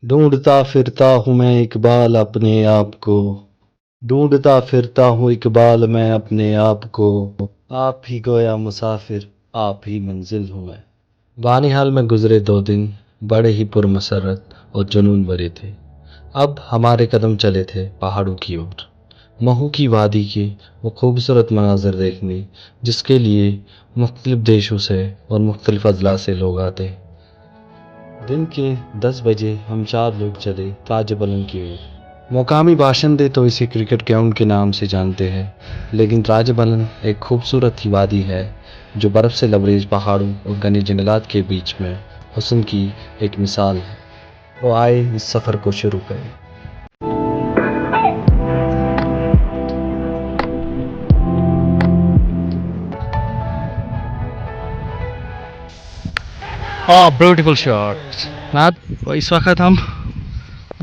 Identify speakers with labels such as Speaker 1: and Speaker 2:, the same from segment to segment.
Speaker 1: ढूंढता फिरता हूँ मैं इकबाल अपने आप को, ढूंढता फिरता हूँ इकबाल मैं अपने आप को, आप ही गोया मुसाफिर आप ही मंजिल हूँ मैं। बानिहाल में गुजरे 2 दिन बड़े ही पुरमसरत और जुनून भरे थे। अब हमारे कदम चले थे पहाड़ों की ओर, महू की वादी के वो खूबसूरत मनाज़र देखने जिसके लिए मुख्तलिफ देशों से और मुख्तलिफ अजला से लोग आते हैं। दिन के 10 बजे हम 4 लोग चले ताज बलन की ओर। मकामी बाशिंदे तो इसे क्रिकेट ग्राउंड के नाम से जानते हैं, लेकिन ताज बलन एक खूबसूरत ही वादी है जो बर्फ़ से लबरेज पहाड़ों और घने जंगलात के बीच में हुस्न की एक मिसाल है। तो आए इस सफ़र को शुरू करें।
Speaker 2: ब्यूटीफुल शॉट नाथ। इस वक्त हम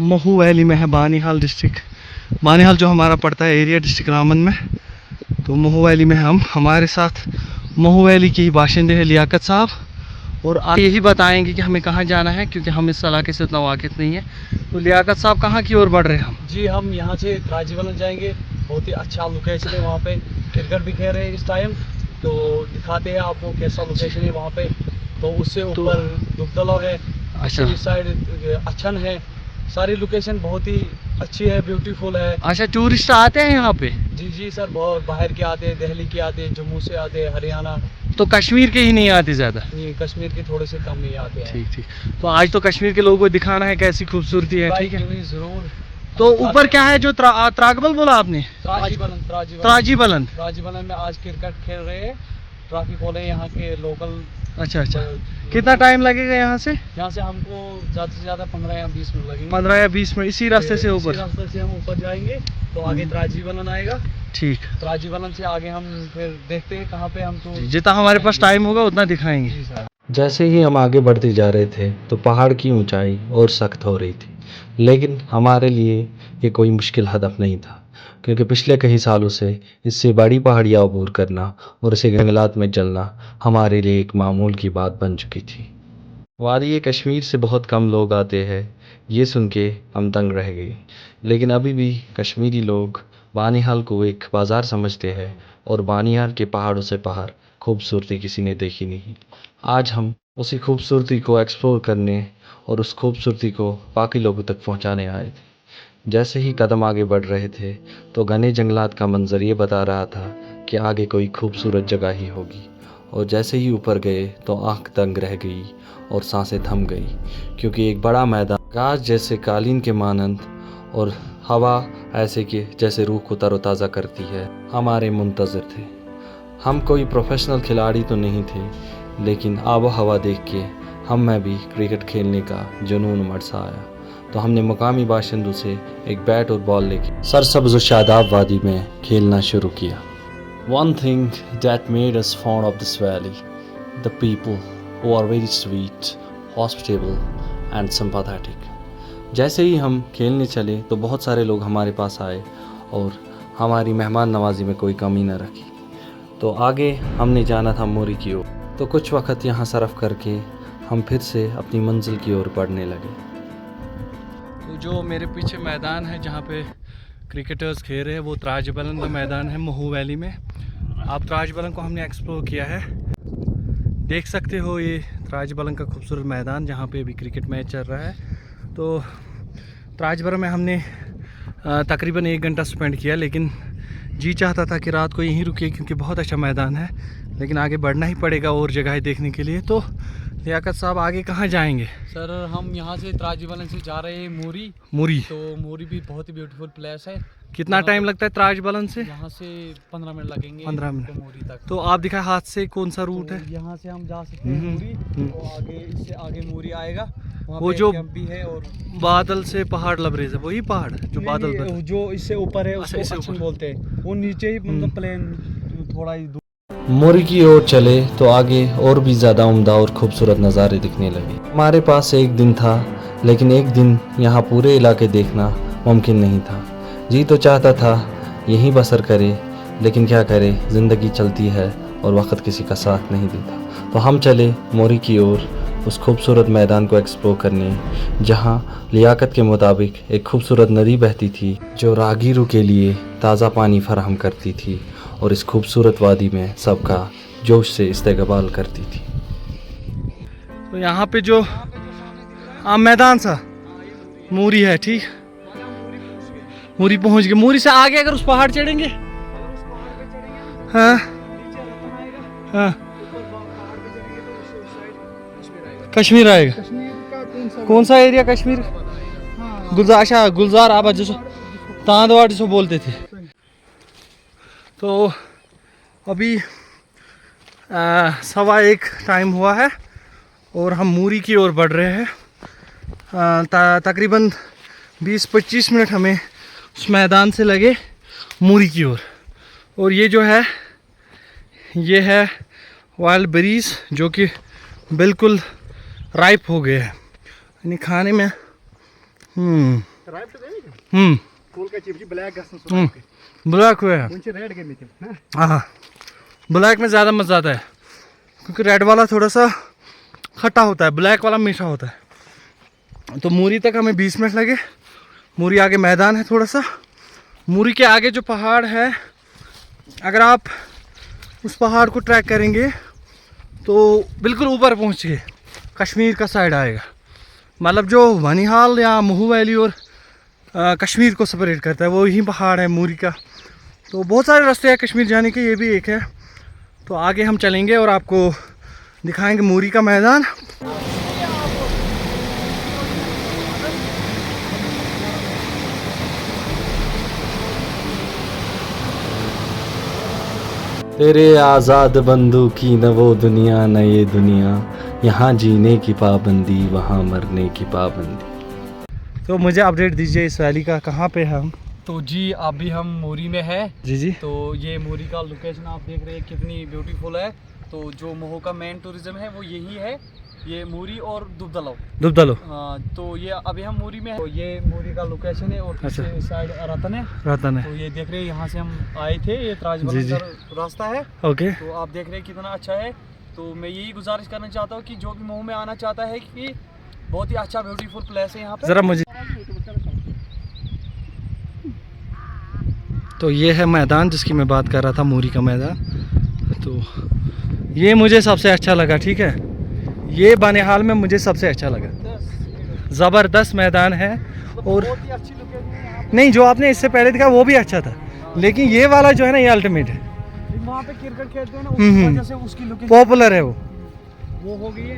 Speaker 2: महू वैली में है, बानिहाल डिस्ट्रिक्ट। बानिहाल जो हमारा पड़ता है एरिया डिस्ट्रिक्ट रामन में। तो महू वैली में हम, हमारे साथ महू वैली के ही बाशिंदे हैं लियाकत साहब, और आप यही बताएंगे कि हमें कहाँ जाना है क्योंकि हम इस इलाके से उतना वाकिफ नहीं है। तो लियाकत साहब कहाँ की ओर बढ़ रहे हैं हम?
Speaker 3: जी, हम यहाँ से राजीवन जाएंगे। बहुत ही अच्छा लोकेशन है वहाँ पे, क्रिकेट भी खेल रहे हैं इस टाइम। तो दिखाते हैं आपको कैसा लोकेशन है वहाँ पे। तो उससे ऊपर दुबदला है,
Speaker 2: अच्छा,
Speaker 3: इस साइड अच्छन है। सारी लोकेशन बहुत ही अच्छी है, ब्यूटीफुल है।
Speaker 2: अच्छा, टूरिस्ट आते हैं यहाँ पे?
Speaker 3: जी जी सर, बहुत बाहर के आते हैं, दिल्ली के आते हैं, जम्मू से आते हैं, हरियाणा।
Speaker 2: तो कश्मीर के ही नहीं आते ज़्यादा?
Speaker 3: ये कश्मीर के थोड़े से कम ही आते हैं।
Speaker 2: ठीक ठीक। तो आज तो कश्मीर के लोगों को दिखाना है कैसी खूबसूरती है, ठीक है?
Speaker 3: जरूर।
Speaker 2: तो ऊपर क्या है जो त्रागबल बोला आपने?
Speaker 3: त्राजीबलन
Speaker 2: त्राजीबलन
Speaker 3: में आज क्रिकेट खेल रहे हैं। ट्रैफिक वाले यहाँ के लोकल।
Speaker 2: अच्छा अच्छा। कितना टाइम लगेगा यहाँ से?
Speaker 3: यहाँ से हमको ज़्यादा से ज़्यादा 15 या 20 मिनट लगेंगे।
Speaker 2: 15 या 20 मिनट इसी रास्ते से ऊपर?
Speaker 3: इसी रास्ते से हम ऊपर जाएंगे तो आगे त्राजीबलन आएगा।
Speaker 2: ठीक।
Speaker 3: त्राजीबलन से आगे हम फिर देखते हैं कहाँ पे हम। तो
Speaker 2: जितना हमारे पास टाइम होगा उतना दिखाएंगे।
Speaker 3: जी सर।
Speaker 1: जैसे ही हम आगे बढ़ते जा रहे थे तो पहाड़ की ऊंचाई और सख्त हो रही थी, लेकिन हमारे लिए ये कोई मुश्किल हदफ नहीं था क्योंकि पिछले कई सालों से इससे बड़ी पहाड़ियाँ अबूर करना और इसे जंगलात में चलना हमारे लिए एक मामूल की बात बन चुकी थी। वादी कश्मीर से बहुत कम लोग आते हैं, ये सुन के हम दंग रह गए। लेकिन अभी भी कश्मीरी लोग बानिहाल को एक बाज़ार समझते हैं और बानिहाल के पहाड़ों से बाहर खूबसूरती किसी ने देखी नहीं। आज हम उसी खूबसूरती को एक्सप्लोर करने और उस खूबसूरती को बाकी लोगों तक पहुंचाने आए थे। जैसे ही कदम आगे बढ़ रहे थे तो घने जंगलात का मंजर ये बता रहा था कि आगे कोई खूबसूरत जगह ही होगी, और जैसे ही ऊपर गए तो आंख दंग रह गई और सांसें थम गई क्योंकि एक बड़ा मैदान घास जैसे कालीन के मानंद और हवा ऐसे कि जैसे रूह को तरोताज़ा करती है हमारे मुंतज़िर थे। हम कोई प्रोफेशनल खिलाड़ी तो नहीं थे, लेकिन आबो हवा देख के हम में भी क्रिकेट खेलने का जुनून उमड़ सा आया। तो हमने मकामी बाशिंदों से एक बैट और बॉल लेके सरसब्ज़ और शादाब वादी में खेलना शुरू किया। One thing that made us fond of this valley, the people who are very sweet, hospitable and sympathetic. जैसे ही हम खेलने चले तो बहुत सारे लोग हमारे पास आए और हमारी मेहमान नवाजी में कोई कमी न रखी। तो आगे हमने जाना था मोरी की ओर, तो कुछ वक्त यहाँ सरफ करके हम फिर से अपनी मंजिल की ओर बढ़ने लगे।
Speaker 2: तो जो मेरे पीछे मैदान है जहाँ पे क्रिकेटर्स खेल रहे हैं वो त्राजबलन का मैदान है महू वैली में। आप त्राजबलन को हमने एक्सप्लोर किया है, देख सकते हो ये त्राजबलन का खूबसूरत मैदान जहाँ पे अभी क्रिकेट मैच चल रहा है। तो त्राजबलन में हमने तकरीबन 1 घंटा स्पेंड किया, लेकिन जी चाहता था कि रात को यहीं रुके क्योंकि बहुत अच्छा मैदान है, लेकिन आगे बढ़ना ही पड़ेगा और जगह देखने के लिए। तो लियाकत साहब आगे कहाँ जाएंगे?
Speaker 3: सर हम यहाँ से त्राजीबलन से जा रहे हैं
Speaker 2: मूरी।
Speaker 3: तो मूरी भी बहुत ही ब्यूटीफुल प्लेस है।
Speaker 2: कितना टाइम लगता है त्राजबलन से?
Speaker 3: यहाँ से 15 मिनट लगेंगे।
Speaker 2: 15 मिनट
Speaker 3: तो मूरी तक।
Speaker 2: तो आप दिखाए हाथ से कौन सा रूट है?
Speaker 3: यहाँ से हम जा सकते हैं मूरी, तो आगे इससे आगे मूरी आएगा।
Speaker 2: वो जो
Speaker 3: कैंप भी है और
Speaker 2: बादल से पहाड़ लबरेज है वही पहाड़ जो बादल पर?
Speaker 3: जो इससे ऊपर है उसको
Speaker 2: इससे
Speaker 3: अच्छन
Speaker 2: ऊपर
Speaker 3: बोलते हैं। वो नीचे ही मतलब प्लेन थोड़ा ही
Speaker 1: मोरी की ओर चले तो आगे और भी ज़्यादा उम्दा और खूबसूरत नज़ारे दिखने लगे। हमारे पास एक दिन था, लेकिन एक दिन यहाँ पूरे इलाके देखना मुमकिन नहीं था। जी तो चाहता था यहीं बसर करे, लेकिन क्या करे, ज़िंदगी चलती है और वक्त किसी का साथ नहीं देता। तो हम चले मोरी की ओर उस खूबसूरत मैदान को एक्सप्लोर करने, जहां लियाकत के मुताबिक एक खूबसूरत नदी बहती थी जो राहगीरों के लिए ताज़ा पानी फराहम करती थी और इस खूबसूरत वादी में सबका जोश से इस्तकबाल करती थी।
Speaker 2: तो यहाँ पे जो मैदान सा मूरी है, ठीक, मूरी पहुँच गए। मूरी से आगे अगर उस पहाड़ चढ़ेंगे, हाँ हाँ, कश्मीर आएगा। कौन सा एरिया कश्मीर? गुलजार, अच्छा गुलजार आबाद जिसको तांदवाड़ जिसको बोलते थे। तो अभी 1:15 टाइम हुआ है और हम मूरी की ओर बढ़ रहे हैं। तकरीबन 20-25 मिनट हमें उस मैदान से लगे मूरी की ओर। और ये जो है, ये है वाइल्ड बेरीज जो कि बिल्कुल राइप हो गए हैं, यानी खाने में ब्लैक हुए हैं। हाँ, ब्लैक में ज़्यादा मज़ा आता है क्योंकि रेड वाला थोड़ा सा खट्टा होता है, ब्लैक वाला मीठा होता है। तो मूरी तक हमें 20 मिनट लगे। मूरी आगे मैदान है थोड़ा सा। मूरी के आगे जो पहाड़ है, अगर आप उस पहाड़ को ट्रैक करेंगे तो बिल्कुल ऊपर पहुंच के कश्मीर का साइड आएगा, मतलब जो बनिहाल या महू वैली और कश्मीर को सेपरेट करता है वो यही पहाड़ है मूरी का। तो बहुत सारे रास्ते हैं कश्मीर जाने के, ये भी एक है। तो आगे हम चलेंगे और आपको दिखाएंगे मूरी का मैदान।
Speaker 1: तेरे आज़ाद बंदू की न वो दुनिया न ये दुनिया, यहाँ जीने की पाबंदी वहाँ मरने की पाबंदी।
Speaker 2: तो मुझे अपडेट दीजिए इस वैली का, कहाँ पे है हम?
Speaker 3: तो जी अभी हम मूरी में है।
Speaker 2: जी जी।
Speaker 3: तो ये मूरी का लोकेशन आप देख रहे हैं कितनी ब्यूटीफुल है। तो जो महू का मेन टूरिज्म है वो यही है, ये मूरी और
Speaker 2: दुबदलो।
Speaker 3: तो ये अभी हम मूरी में है। तो ये मूरी का लोकेशन है और
Speaker 2: अच्छा।
Speaker 3: पीछे साइड रतन है।
Speaker 2: रतन है।
Speaker 3: तो ये देख रहे हैं यहाँ से हम आए थे, ये त्राजबलन का रास्ता है।
Speaker 2: ओके।
Speaker 3: तो आप देख रहे हैं कितना अच्छा है। तो मैं यही गुजारिश करना चाहता हूँ कि जो भी महू में आना चाहता है कि बहुत ही अच्छा ब्यूटीफुल प्लेस है यहाँ पे।
Speaker 2: ज़रा मुझे, तो ये है मैदान जिसकी मैं बात कर रहा था, मूरी का मैदान। तो ये मुझे सबसे अच्छा लगा, ठीक है, ये बनिहाल में मुझे सबसे अच्छा लगा। ज़बरदस्त मैदान है। और
Speaker 3: बहुत ही अच्छी लोकेशन है यहाँ
Speaker 2: नहीं, जो आपने इससे पहले दिखा वो भी अच्छा था, लेकिन ये वाला जो है ना, ये अल्टीमेट है।
Speaker 3: पे। वहाँ पे क्रिकेट खेलते हैं ना, उस वजह से उसकी लोकेशन
Speaker 2: पॉपुलर है वो।
Speaker 3: हो गई है।